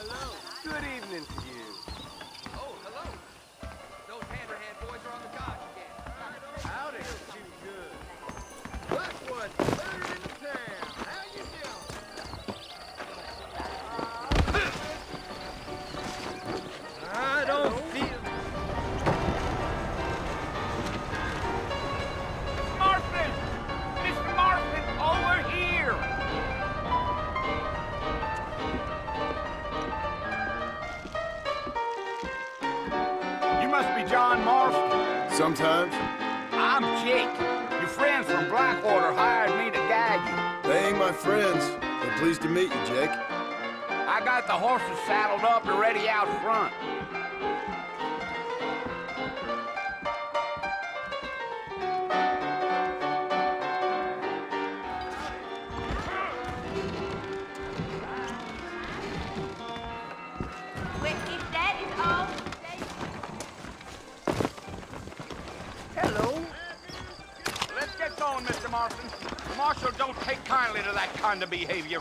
hello. Good evening to you. Oh, hello. Those Handerhand boys are on the dodge again. Howdy, too good. Look what's third in the town. How you doing? I don't feel... Marston! Mr. Marston, over here! You must be John Marston. Sometimes. I'm Jake. Your friends from Blackwater hired me to guide you. They ain't my friends. They're pleased to meet you, Jake. I got the horses saddled up and ready out front. Well, if that is all, Hello. Let's get going, Mr. Marston. The Marshal don't take kindly to that kind of behavior.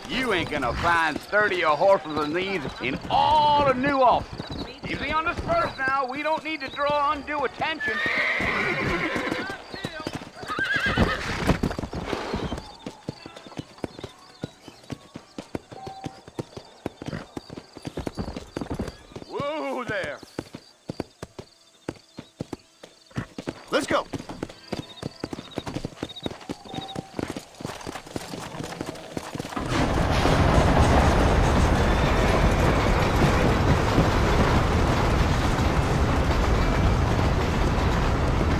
You ain't gonna find sturdier horses than these in all of New Ulster. Easy on the spurs now. We don't need to draw undue attention. Whoa there. Let's go.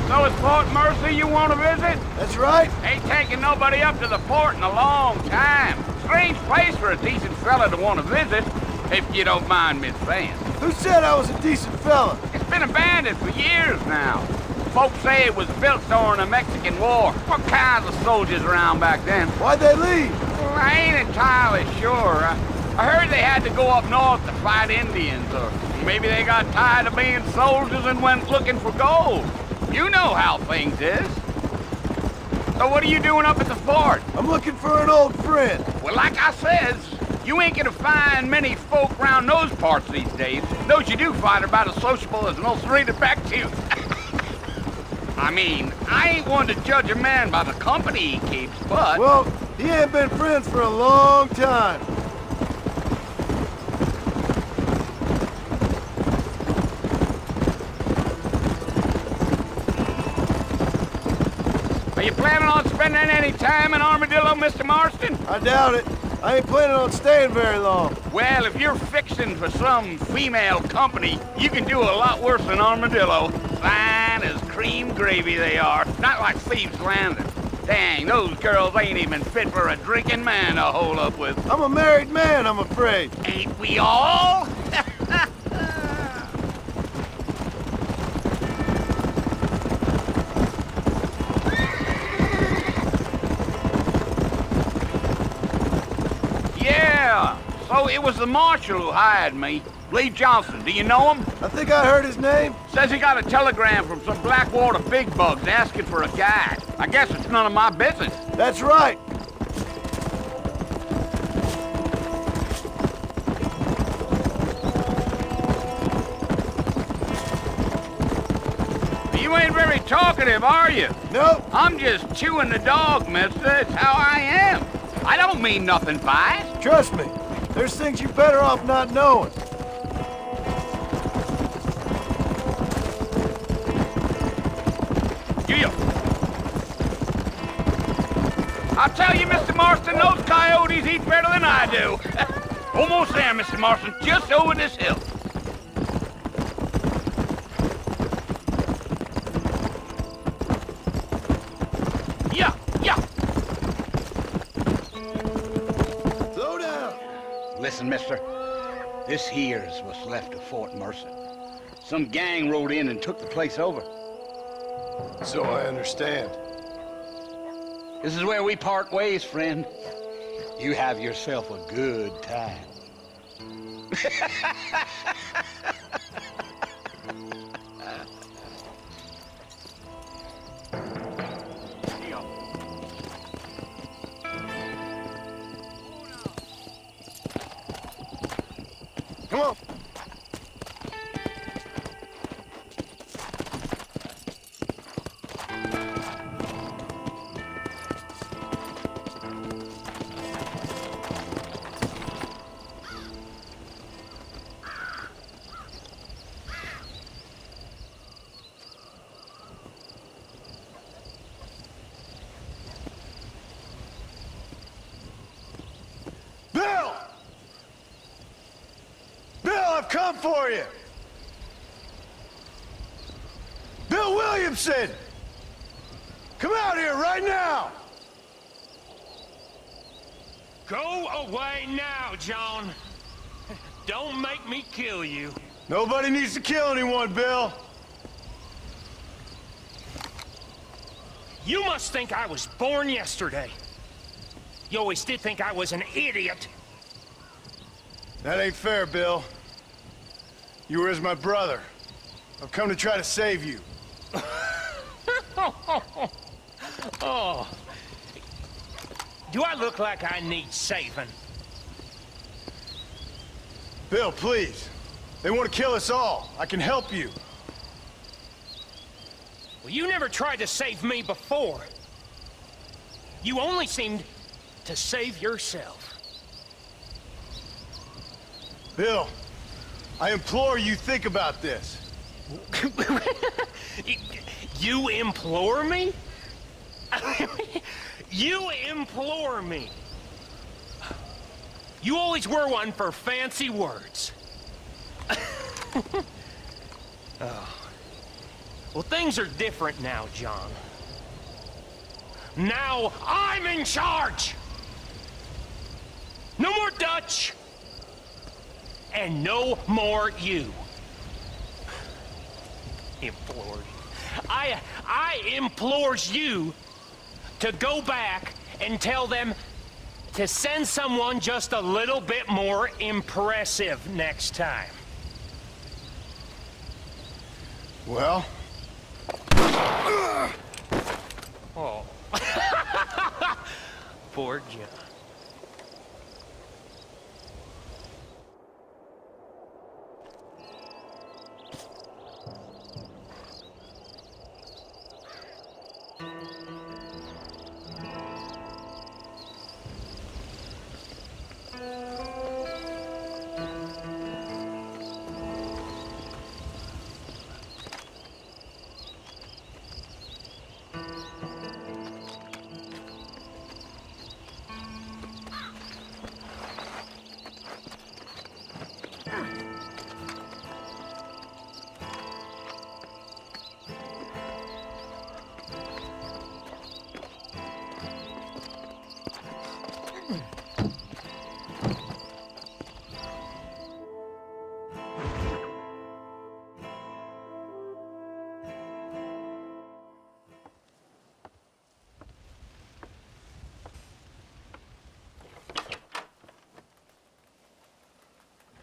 So it's Fort Mercy you want to visit? That's right. Ain't taking nobody up to the fort in a long time. Strange place for a decent fella to want to visit, if you don't mind me saying. Who said I was a decent fella? It's been abandoned for years now. Folks say it was built during the Mexican War. What kinds of soldiers around back then? Why'd they leave? Well, I ain't entirely sure. I heard they had to go up north to fight Indians, or maybe they got tired of being soldiers and went looking for gold. You know how things is. So what are you doing up at the fort? I'm looking for an old friend. Well, like I says, you ain't gonna find many folk round those parts these days. Those you do find are about as sociable as an ulcerated back tooth. I mean, I ain't one to judge a man by the company he keeps, but... Well, he ain't been friends for a long time. Are you planning on spending any time in Armadillo, Mr. Marston? I doubt it. I ain't planning on staying very long. Well, if you're fixing for some female company, you can do a lot worse than Armadillo. Fine as cream gravy they are. Not like Thieves' Landing. Dang, those girls ain't even fit for a drinking man to hole up with. I'm a married man, I'm afraid. Ain't we all? Yeah, so it was the marshal who hired me. Lee Johnson, do you know him? I think I heard his name. Says he got a telegram from some Blackwater big bugs asking for a guide. I guess it's none of my business. That's right. You ain't very talkative, are you? Nope. I'm just chewing the dog, mister. It's how I am. I don't mean nothing by it. Trust me. There's things you're better off not knowing. Yeah. I'll tell you, Mr. Marston, those coyotes eat better than I do. Almost there, Mr. Marston, just over this hill. Yeah, yeah. Slow down. Listen, mister. This here's what's left of Fort Mercy. Some gang rode in and took the place over. So I understand. This is where we part ways, friend. You have yourself a good time. Come on. Bill! Bill, I've come for you! Bill Williamson! Come out here right now! Go away now, John. Don't make me kill you. Nobody needs to kill anyone, Bill. You must think I was born yesterday. You always did think I was an idiot. That ain't fair, Bill. You were as my brother. I've come to try to save you. Oh. Do I look like I need saving? Bill, please. They want to kill us all. I can help you. Well, you never tried to save me before. You only seemed to save yourself. Bill, I implore you think about this. You implore me? You implore me. You always were one for fancy words. Oh. Well, things are different now, John. Now I'm in charge! No more Dutch! And no more you. Implored. I implores you to go back and tell them to send someone just a little bit more impressive next time. Well? Oh. Poor John.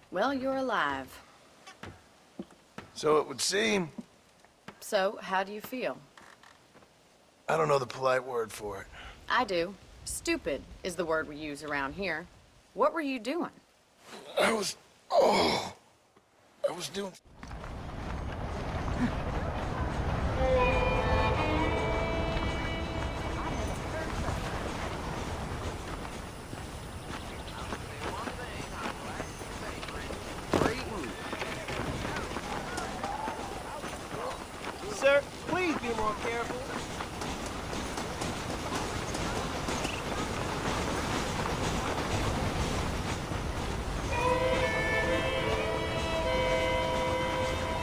Well, you're alive. So it would seem. So, how do you feel? I don't know the polite word for it. I do. Stupid is the word we use around here. What were you doing? I was doing... Sir, please be more careful.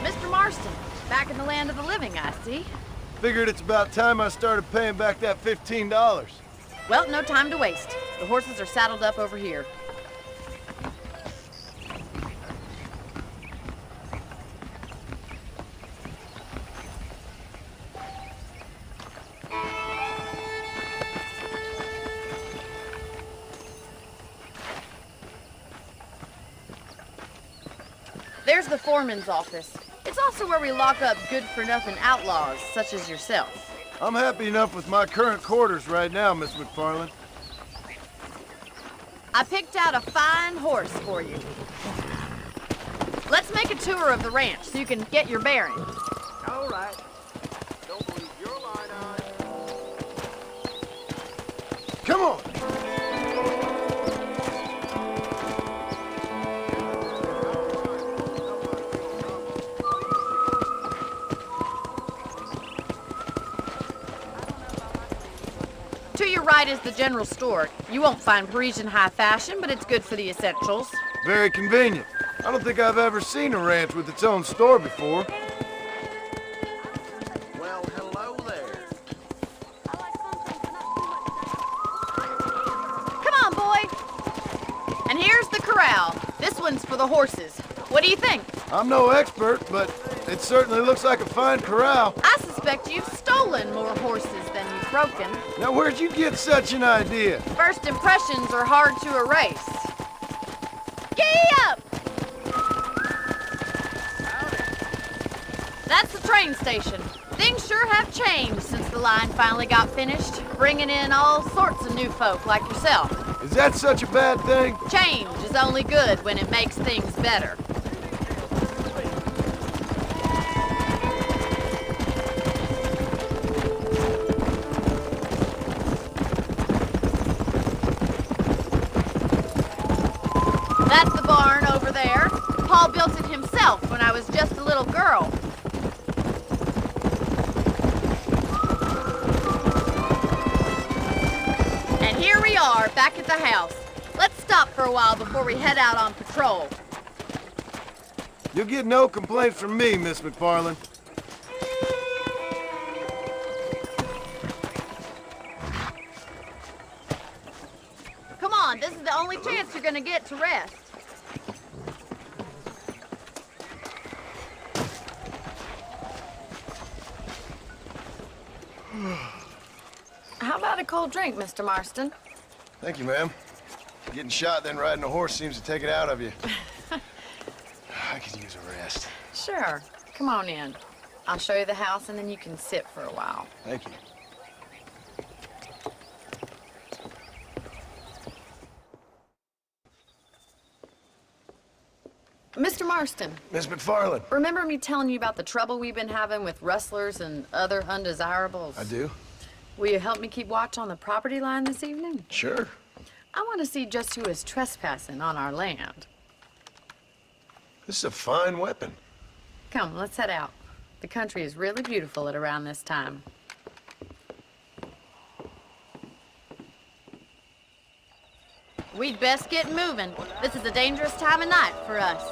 Mr. Marston, back in the land of the living, I see. Figured it's about time I started paying back that $15. Well, no time to waste. The horses are saddled up over here. There's the foreman's office. It's also where we lock up good-for-nothing outlaws, such as yourself. I'm happy enough with my current quarters right now, Miss McFarland. I picked out a fine horse for you. Let's make a tour of the ranch so you can get your bearings. All right. Don't believe your line eyes. Come on. To your right is the general store. You won't find Parisian high fashion, but it's good for the essentials. Very convenient. I don't think I've ever seen a ranch with its own store before. Well, hello there. Come on, boy. And here's the corral. This one's for the horses. What do you think? I'm no expert, but it certainly looks like a fine corral. I suspect you've stolen more horses than you've broken. Now, where'd you get such an idea? First impressions are hard to erase. Giddy up! That's the train station. Things sure have changed since the line finally got finished, bringing in all sorts of new folk like yourself. Is that such a bad thing? Change is only good when it makes things better. That's the barn over there. Paul built it himself when I was just a little girl. And here we are, back at the house. Let's stop for a while before we head out on patrol. You'll get no complaints from me, Miss McFarland. Come on, this is the only chance you're gonna get to rest. How about a cold drink, Mr. Marston? Thank you, ma'am. Getting shot, then riding a horse seems to take it out of you. I could use a rest. Sure. Come on in. I'll show you the house and then you can sit for a while. Thank you. Mr. Marston, Miss McFarland. remember me telling you about the trouble we've been having with rustlers and other undesirables? I do. Will you help me keep watch on the property line this evening? Sure. I want to see just who is trespassing on our land. This is a fine weapon. Come, let's head out. The country is really beautiful at around this time. We'd best get moving. This is a dangerous time of night for us.